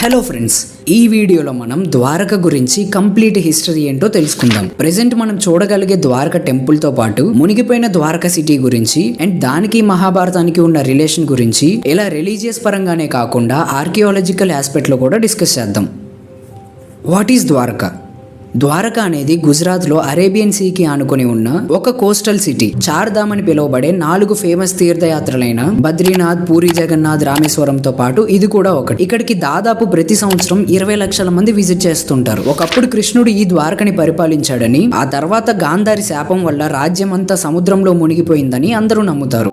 Hello friends, ఈ వీడియోలో మనం ద్వారక గురించి కంప్లీట్ హిస్టరీ ఏంటో తెలుసుకుందాం. ప్రెసెంట్ మనం చూడగలిగే ద్వారక టెంపుల్ తో పాటు మునిగిపోయిన ద్వారక సిటీ గురించి అండ్ దానికి మహాభారతానికి ఉన్న రిలేషన్ గురించి ఇలా రిలీజియస్ పరంగానే కాకుండా ఆర్కియాలజికల్ ఆస్పెక్ట్ లో కూడా డిస్కస్ చేద్దాం. What is Dwaraka? ద్వారక అనేది గుజరాత్ లో అరేబియన్ సీకి ఆనుకుని ఉన్న ఒక కోస్టల్ సిటీ. చార్ధామ్ అని పిలువబడే 4 ఫేమస్ తీర్థయాత్రలైన బద్రీనాథ్, పూరి జగన్నాథ్, రామేశ్వరంతో పాటు ఇది కూడా ఒకటి. ఇక్కడికి దాదాపు ప్రతి సంవత్సరం 20 లక్షల మంది విజిట్ చేస్తుంటారు. ఒకప్పుడు కృష్ణుడు ఈ ద్వారకని పరిపాలించాడని, ఆ తర్వాత గాంధారి శాపం వల్ల రాజ్యం అంతా సముద్రంలో మునిగిపోయిందని అందరూ నమ్ముతారు.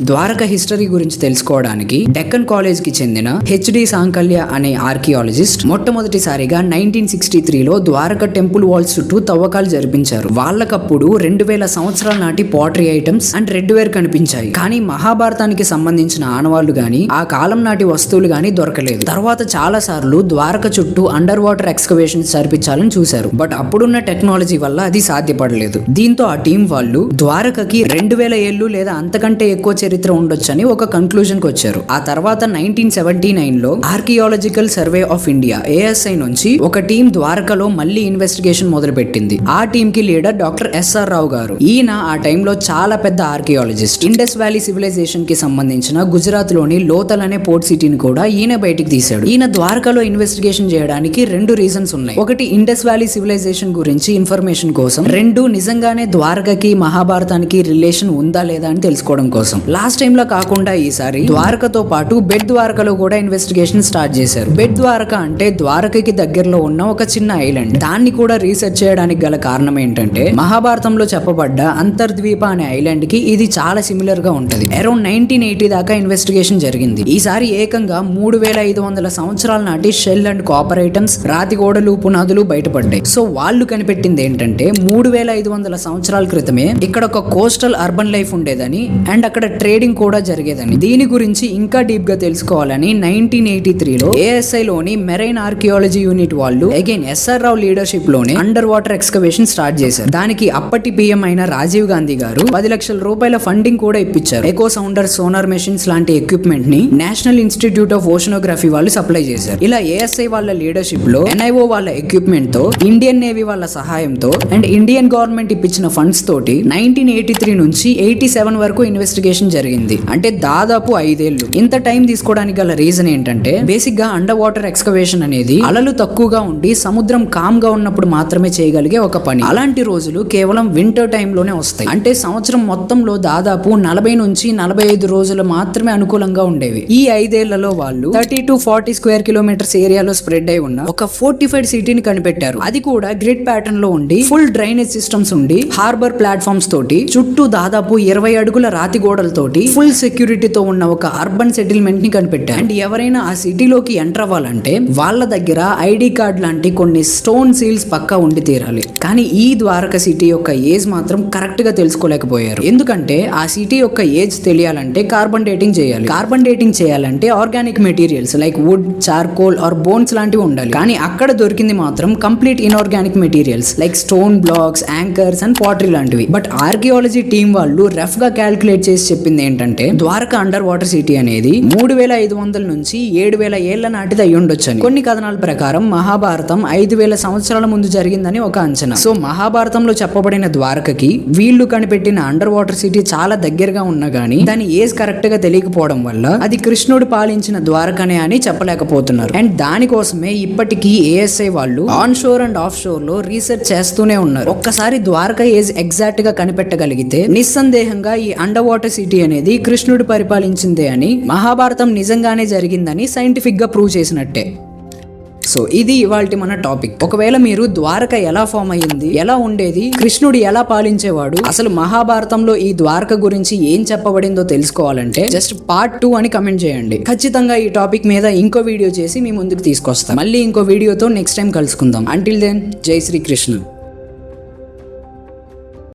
ద్వారక హిస్టరీ గురించి తెలుసుకోవడానికి డెక్కన్ కాలేజ్ కి చెందిన హెచ్డి సాంకల్య అనే ఆర్కియాలజిస్ట్ మొట్టమొదటిసారిగా 1963లో ద్వారక టెంపుల్ వాల్స్ చుట్టూ తవ్వకాలు జరిపించారు. వాళ్ళకప్పుడు 2000 సంవత్సరాల నాటి pottery items and red ware కనిపించాయి. కానీ మహాభారతానికి సంబంధించిన ఆనవాళ్లు గాని ఆ కాలం నాటి వస్తువులు గాని దొరకలేదు. తర్వాత చాలా సార్లు ద్వారక చుట్టూ అండర్ వాటర్ ఎక్స్కవేషన్స్ జరిపించాలని చూశారు. బట్ అప్పుడున్న టెక్నాలజీ వల్ల అది సాధ్యపడలేదు. దీంతో ఆ టీం వాళ్ళు ద్వారకకి 2000 ఏళ్లు లేదా అంతకంటే ఎక్కువ చరిత్ర ఉండొచ్చని ఒక కన్క్లూజన్ కి వచ్చారు. ఆ తర్వాత 1979లో archaeological survey of India ASI నుంచి ఒక టీం ద్వారకలో మళ్ళీ ఇన్వెస్టిగేషన్ మొదలు పెట్టింది. ఆ టీం కి లీడర్ డాక్టర్ SR రావు గారు. ఈయన ఆ టైంలో చాలా పెద్ద ఆర్కియాలజిస్ట్. ఇండస్ వ్యాలీ సివిలైజేషన్ కి సంబంధించిన గుజరాత్ లోని లోతల్ అనే పోర్ట్ సిటీని కూడా ఈయన బయటికి తీశాడు. ఈయన ద్వారకలో ఇన్వెస్టిగేషన్ చేయడానికి 2 రీజన్స్ ఉన్నాయి. ఒకటి, ఇండస్ వ్యాలీ సివిలైజేషన్ గురించి ఇన్ఫర్మేషన్ కోసం. 2, నిజంగానే ద్వారకకి మహాభారతానికి రిలేషన్ ఉందా లేదా అని తెలుసుకోవడం కోసం. లాస్ట్ టైం లో కాకుండా ఈసారి ద్వారకతో పాటు బెడ్ ద్వారకలో కూడా ఇన్వెస్టిగేషన్ స్టార్ట్ చేశారు. బెడ్ ద్వారక అంటే ద్వారకకి దగ్గరలో ఉన్న ఒక చిన్న ఐలాండ్. దాన్ని కూడా రీసెర్చ్ చేయడానికి గల కారణం ఏంటంటే మహాభారతంలో చెప్పబడ్డ అంతర్ద్వీప అనే ఐలాండ్ కి ఇది చాలా సిమిలర్ గా ఉంటది. అరౌండ్ 1980 దాకా ఇన్వెస్టిగేషన్ జరిగింది. ఈసారి ఏకంగా 3500 సంవత్సరాల నాటి షెల్ అండ్ కాపర్ ఐటమ్స్, రాతి గోడలు, పునాదులు బయటపడ్డాయి. సో వాళ్ళు కనిపెట్టింది ఏంటంటే 3500 సంవత్సరాల క్రితమే ఇక్కడ ఒక కోస్టల్ అర్బన్ లైఫ్ ఉండేదని అండ్ అక్కడ ట్రేడింగ్ కూడా జరిగేదని. దీని గురించి ఇంకా డీప్ గా తెలుసుకోవాలని 1983లో ASI లోని మెరైన్ ఆర్కియాలజీ యూనిట్ వాళ్ళు అగైన్ SR రావు లీడర్షిప్ లోనే అండర్ వాటర్ ఎక్స్కవేషన్ స్టార్ట్ చేశారు. దానికి అప్పటి PM అయిన రాజీవ్ గాంధీ గారు 10 లక్షల రూపాయల ఫండింగ్ కూడా ఇప్పించారు. ఎకో సౌండర్, సోనార్ మెషిన్స్ లాంటి ఎక్విప్మెంట్ ని నేషనల్ ఇన్స్టిట్యూట్ ఆఫ్ ఓషనోగ్రఫీ వాళ్ళు సప్లై చేశారు. ఇలా ASI వాళ్ళ లీడర్షిప్ లో NIO వాళ్ళ ఎక్విప్మెంట్ తో, ఇండియన్ నేవీ వాళ్ళ సహాయంతో అండ్ ఇండియన్ గవర్నమెంట్ ఇప్పించిన ఫండ్స్ తోటి 1983 నుంచి 87 వరకు ఇన్వెస్టిగేషన్ జరిగింది. అంటే దాదాపు 5 ఏళ్లు. ఇంత టైం తీసుకోవడానికి గల రీజన్ ఏంటంటే బేసిక్ గా అండర్ వాటర్ ఎక్స్కవేషన్ అనేది అలలు తక్కువగా ఉండి సముద్రం కామ్ గా ఉన్నప్పుడు మాత్రమే చేయగలిగే ఒక పని. అలాంటి రోజులు కేవలం వింటర్ టైం లోనే వస్తాయి. అంటే సంవత్సరం మొత్తంలో దాదాపు 40 నుంచి 45 రోజులు మాత్రమే అనుకూలంగా ఉండేవి. ఈ 5 ఏళ్లలో వాళ్ళు 30 to 40 స్క్వేర్ కిలోమీటర్స్ ఏరియాలో స్ప్రెడ్ అయి ఉన్న ఒక ఫోర్టిఫైడ్ సిటీని కనిపెట్టారు. అది కూడా గ్రిడ్ ప్యాటర్న్ లో ఉండి, ఫుల్ డ్రైనేజ్ సిస్టమ్స్ ఉండి, హార్బర్ ప్లాట్ఫామ్స్ తోటి, చుట్టూ దాదాపు 20 అడుగుల రాతి గోడలతోటి, ఫుల్ సెక్యూరిటీతో ఉన్న ఒక అర్బన్ సెటిల్మెంట్ ని కనిపెట్టారు. అండ్ ఎవరైనా ఆ సిటీలోకి ఎంటర్ అవ్వాలంటే వాళ్ళ దగ్గర ID కార్డ్ లాంటి కొన్ని స్టోన్ సీల్స్ పక్కా ఉండి తీరాలి. కానీ ఈ ద్వారక సిటీ యొక్క ఏజ్ మాత్రం కరెక్ట్ గా తెలుసుకోలేకపోయారు. ఎందుకంటే ఆ సిటీ యొక్క ఏజ్ తెలియాలంటే కార్బన్ డేటింగ్ చేయాలి. కార్బన్ డేటింగ్ చేయాలంటే organic materials like would, charcoal are bones లాంటివి ఉండాలి. కానీ అక్కడ దొరికింది మాత్రం complete inorganic materials like stone blocks, anchors and pottery లాంటివి. బట్ ఆర్కియాలజీ టీం వాళ్ళు రఫ్ గా క్యాల్కులేట్ చేసి చెప్పింది ఏంటంటే ద్వారక అండర్ వాటర్ సిటీ అనేది 3500 నుంచి 7000 ఏళ్ల నాటిది అయి ఉండొచ్చని. కొన్ని కథనాల ప్రకారం మహాభారతం 5000 సంవత్సరాల ముందు జరిగిందని ఒక అంచనా. సో మహాభారతంలో చెప్పబడిన ద్వారకకి వీళ్ళు కనిపెట్టిన అండర్ వాటర్ సిటీ చాలా దగ్గరగా ఉన్నా గానీ దాని ఏజ్ కరెక్ట్ గా తెలియకపోవడం వల్ల అది కృష్ణుడు పాలించిన ద్వారకనే అని చెప్పలేకపోతున్నారు. అండ్ దానికోసమే ఇప్పటికీ ASI వాళ్ళు onshore and offshore లో రీసెర్చ్ చేస్తూనే ఉన్నారు. ఒక్కసారి ద్వారక ఏజ్ ఎగ్జాక్ట్ గా కనిపెట్టగలిగితే నిస్సందేహంగా ఈ అండర్ వాటర్ సిటీ అనేది కృష్ణుడు పరిపాలించిందే అని, మహాభారతం నిజంగానే జరిగిందని సైంటిఫిక్ గా ప్రూవ్ చేసినట్టే. సో ఇది ఇవాల్టి మన టాపిక్. ఒకవేళ మీరు ద్వారక ఎలా ఫామ్ అయ్యింది, ఎలా ఉండేది, కృష్ణుడు ఎలా పాలించేవాడు, అసలు మహాభారతంలో ఈ ద్వారక గురించి ఏం చెప్పబడిందో తెలుసుకోవాలంటే జస్ట్ పార్ట్ 2 అని కమెంట్ చేయండి. ఖచ్చితంగా ఈ టాపిక్ మీద ఇంకో వీడియో చేసి మీ ముందుకు తీసుకొస్తాం. మళ్ళీ ఇంకో వీడియోతో నెక్స్ట్ టైం కలుసుకుందాం. అంటిల్ దెన్, జై శ్రీకృష్ణ.